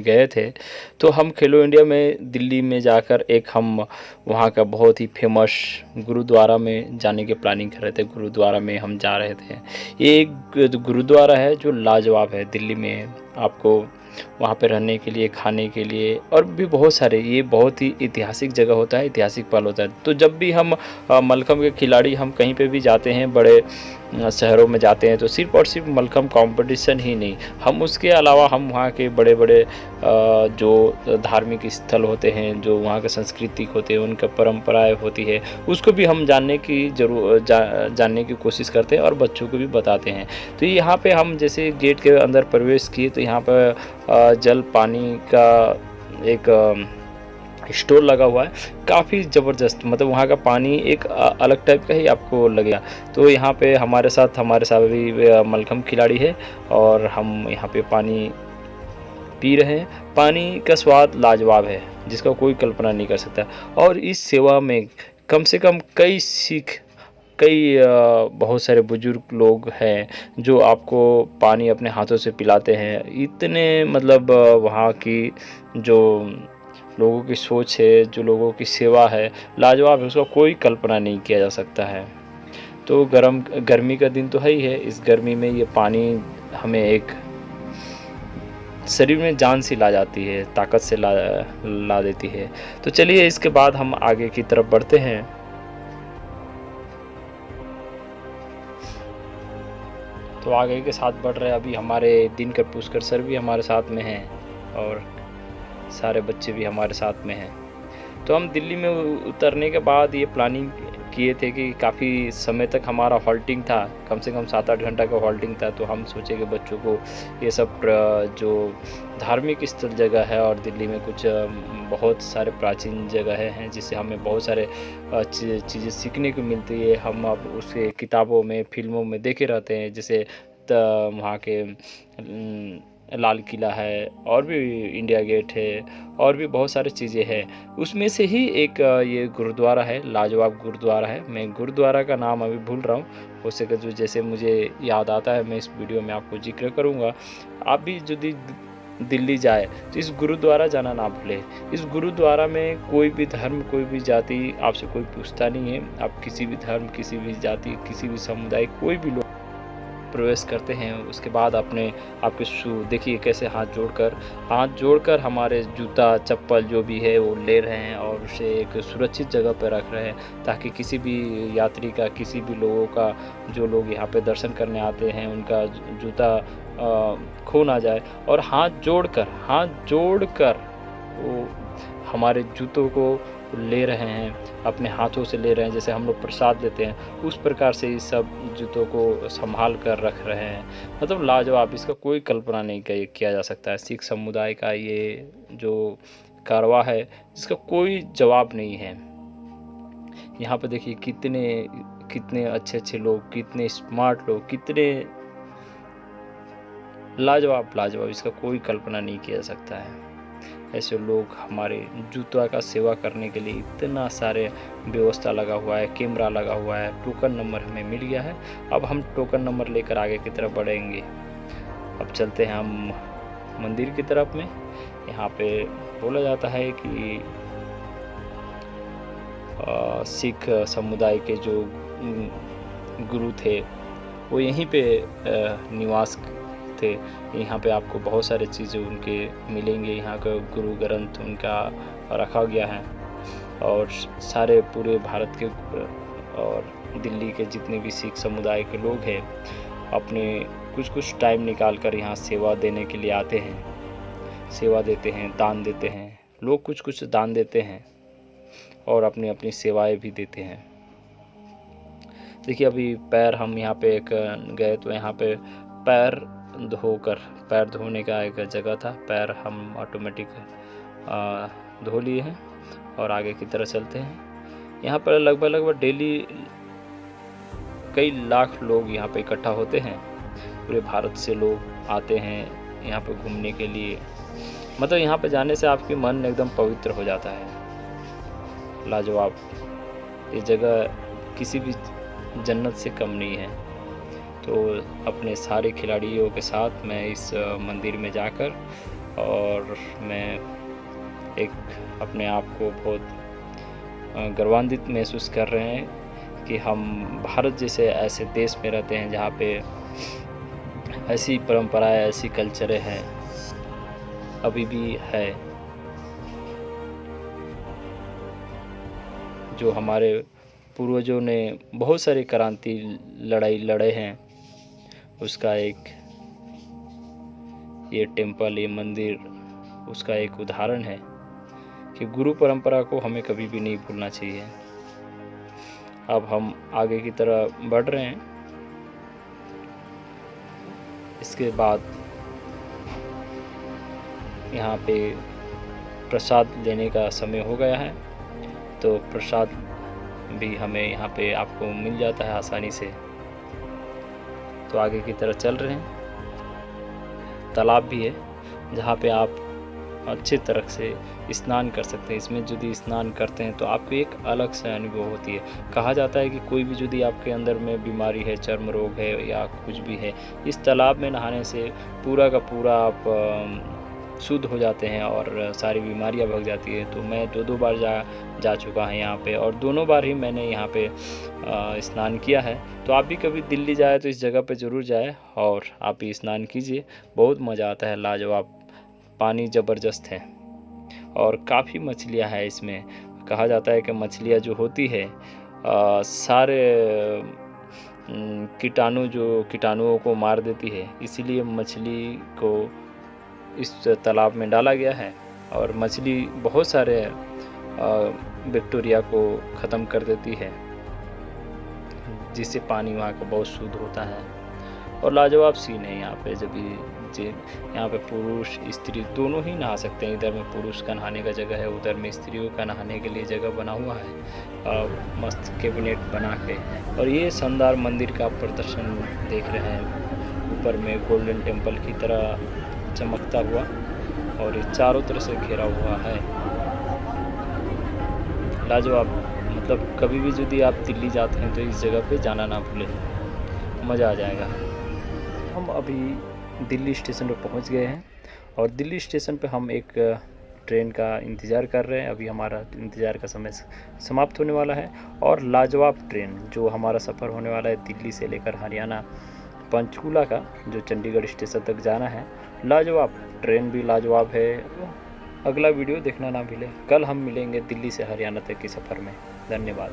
गए थे। तो हम खेलो इंडिया में दिल्ली में जाकर एक हम वहाँ का बहुत ही फेमस गुरुद्वारा में जाने की प्लानिंग कर रहे थे। गुरुद्वारा में हम जा रहे थे। ये एक गुरुद्वारा है जो लाजवाब है, दिल्ली में आपको वहाँ पे रहने के लिए, खाने के लिए और भी बहुत सारे, ये बहुत ही ऐतिहासिक जगह होता है, ऐतिहासिक पल होता है। तो जब भी हम मलखम्ब के खिलाड़ी हम कहीं पे भी जाते हैं, बड़े शहरों में जाते हैं, तो सिर्फ और सिर्फ मलखम्ब कंपटीशन ही नहीं, हम उसके अलावा हम वहाँ के बड़े बड़े जो धार्मिक स्थल होते हैं, जो वहाँ के सांस्कृतिक होते हैं, उनका परंपराएं होती है, उसको भी हम जानने की कोशिश करते हैं और बच्चों को भी बताते हैं। तो यहाँ पे हम जैसे गेट के अंदर प्रवेश किए तो यहाँ पर जल पानी का एक स्टोर लगा हुआ है, काफ़ी ज़बरदस्त। मतलब वहाँ का पानी एक अलग टाइप का ही आपको लगेगा। तो यहाँ पे हमारे साथ भी मलखम्ब खिलाड़ी है और हम यहाँ पे पानी पी रहे हैं। पानी का स्वाद लाजवाब है, जिसका कोई कल्पना नहीं कर सकता। और इस सेवा में कम से कम कई बहुत सारे बुजुर्ग लोग हैं जो आपको पानी अपने हाथों से पिलाते हैं। इतने मतलब वहाँ की जो लोगों की सोच है, जो लोगों की सेवा है, लाजवाब है, उसका कोई कल्पना नहीं किया जा सकता है। तो गर्मी का दिन तो है ही है। इस गर्मी में ये पानी हमें एक शरीर में जान सी ला जाती है, ताकत से ला देती है। तो चलिए इसके बाद हम आगे की तरफ बढ़ते हैं। तो आगे के साथ बढ़ रहे हैं। अभी हमारे दिनकर पुष्कर सर भी हमारे साथ में हैं और सारे बच्चे भी हमारे साथ में हैं। तो हम दिल्ली में उतरने के बाद ये प्लानिंग किए थे कि काफ़ी समय तक हमारा हॉल्टिंग था, कम से कम 7-8 घंटा का हॉल्टिंग था। तो हम सोचे कि बच्चों को ये सब जो धार्मिक स्थल जगह है और दिल्ली में कुछ बहुत सारे प्राचीन जगह हैं जिससे हमें बहुत सारे चीज़ें सीखने को मिलती है। हम अब उसके किताबों में, फिल्मों में देखे रहते हैं, जैसे वहाँ के लाल किला है और भी इंडिया गेट है और भी बहुत सारी चीज़ें हैं। उसमें से ही एक ये गुरुद्वारा है, लाजवाब गुरुद्वारा है। मैं गुरुद्वारा का नाम अभी भूल रहा हूँ, हो सके जो जैसे मुझे याद आता है मैं इस वीडियो में आपको जिक्र करूँगा। आप भी यदि दिल्ली जाए तो इस गुरुद्वारा जाना ना भूलें। इस गुरुद्वारा में कोई भी धर्म, कोई भी जाति आपसे कोई पूछता नहीं है। आप किसी भी धर्म, किसी भी जाति, किसी भी समुदाय, कोई भी लोग प्रवेश करते हैं, उसके बाद आपके शू देखिए कैसे हाथ जोड़कर हमारे जूता चप्पल जो भी है वो ले रहे हैं और उसे एक सुरक्षित जगह पर रख रहे हैं, ताकि किसी भी यात्री का, किसी भी लोगों का, जो लोग यहाँ पे दर्शन करने आते हैं, उनका जूता खो ना जाए। और हाथ जोड़कर वो हमारे जूतों को ले रहे हैं, अपने हाथों से ले रहे हैं, जैसे हम लोग प्रसाद लेते हैं उस प्रकार से इस सब जूतों को संभाल कर रख रहे हैं। मतलब लाजवाब, इसका कोई कल्पना नहीं किया जा सकता है। सिख समुदाय का ये जो कारवा है, इसका कोई जवाब नहीं है। यहाँ पे देखिए कितने अच्छे लोग, कितने स्मार्ट लोग, कितने लाजवाब, इसका कोई कल्पना नहीं किया जा सकता है। ऐसे लोग हमारे जूता का सेवा करने के लिए इतना सारे व्यवस्था लगा हुआ है, कैमरा लगा हुआ है, टोकन नंबर हमें मिल गया है। अब हम टोकन नंबर लेकर आगे की तरफ बढ़ेंगे। अब चलते हैं हम मंदिर की तरफ में। यहाँ पे बोला जाता है कि सिख समुदाय के जो गुरु थे वो यहीं पे निवास थे। यहाँ पे आपको बहुत सारे चीज़ें उनके मिलेंगे। यहाँ का गुरु ग्रंथ उनका रखा गया है और सारे पूरे भारत के और दिल्ली के जितने भी सिख समुदाय के लोग हैं अपने कुछ टाइम निकाल कर यहाँ सेवा देने के लिए आते हैं, सेवा देते हैं, दान देते हैं। लोग कुछ दान देते हैं और अपनी सेवाएं भी देते हैं। देखिए अभी पैर हम यहाँ पे एक गए तो यहाँ पे पैर धोने का एक जगह था। पैर हम ऑटोमेटिक धो लिए हैं और आगे की तरफ चलते हैं। यहाँ पर लगभग डेली कई लाख लोग यहाँ पे इकट्ठा होते हैं। पूरे भारत से लोग आते हैं यहाँ पे घूमने के लिए। मतलब यहाँ पे जाने से आपकी मन एकदम पवित्र हो जाता है। लाजवाब, ये जगह किसी भी जन्नत से कम नहीं है। तो अपने सारे खिलाड़ियों के साथ मैं इस मंदिर में जाकर और मैं एक अपने आप को बहुत गर्वान्वित महसूस कर रहे हैं कि हम भारत जैसे ऐसे देश में रहते हैं जहाँ पे ऐसी परंपराएं, ऐसी कल्चरें हैं, अभी भी है, जो हमारे पूर्वजों ने बहुत सारी क्रांति लड़ाई लड़े हैं। उसका एक ये टेम्पल, ये मंदिर उसका एक उदाहरण है कि गुरु परंपरा को हमें कभी भी नहीं भूलना चाहिए। अब हम आगे की तरफ बढ़ रहे हैं। इसके बाद यहाँ पे प्रसाद लेने का समय हो गया है, तो प्रसाद भी हमें यहाँ पे आपको मिल जाता है आसानी से। तो आगे की तरफ चल रहे हैं। तालाब भी है जहाँ पे आप अच्छे तरह से स्नान कर सकते हैं। इसमें यदि स्नान करते हैं तो आपको एक अलग से अनुभव होती है। कहा जाता है कि कोई भी यदि आपके अंदर में बीमारी है, चर्म रोग है या कुछ भी है, इस तालाब में नहाने से पूरा का पूरा आप शुद्ध हो जाते हैं और सारी बीमारियां भग जाती है। तो मैं दो बार जा चुका है यहाँ पे, और दोनों बार ही मैंने यहाँ पे स्नान किया है। तो आप भी कभी दिल्ली जाए तो इस जगह पे ज़रूर जाए और आप भी स्नान कीजिए, बहुत मज़ा आता है। लाजवाब पानी ज़बरदस्त है और काफ़ी मछलियाँ हैं इसमें। कहा जाता है कि मछलियाँ जो होती है सारे कीटाणुओं को मार देती है, इसीलिए मछली को इस तालाब में डाला गया है। और मछली बहुत सारे बैक्टीरिया को ख़त्म कर देती है, जिससे पानी वहाँ का बहुत शुद्ध होता है। और लाजवाब सीन है यहाँ पे। जब यहाँ पे पुरुष स्त्री दोनों ही नहा सकते हैं। इधर में पुरुष का नहाने का जगह है, उधर में स्त्रियों का नहाने के लिए जगह बना हुआ है, मस्त कैबिनेट बना के। और ये शानदार मंदिर का प्रदर्शन देख रहे हैं, ऊपर में गोल्डन टेम्पल की तरह चमकता हुआ, और ये चारों तरफ से घेरा हुआ है। लाजवाब, मतलब कभी भी यदि आप दिल्ली जाते हैं तो इस जगह पे जाना ना भूलें, मज़ा आ जाएगा। हम अभी दिल्ली स्टेशन पर पहुंच गए हैं और दिल्ली स्टेशन पे हम एक ट्रेन का इंतज़ार कर रहे हैं। अभी हमारा इंतज़ार का समय समाप्त होने वाला है और लाजवाब ट्रेन जो हमारा सफ़र होने वाला है दिल्ली से लेकर हरियाणा पंचकूला का, जो चंडीगढ़ स्टेशन तक जाना है, लाजवाब ट्रेन भी लाजवाब है। अगला वीडियो देखना ना भूलें। कल हम मिलेंगे दिल्ली से हरियाणा तक के सफ़र में। धन्यवाद।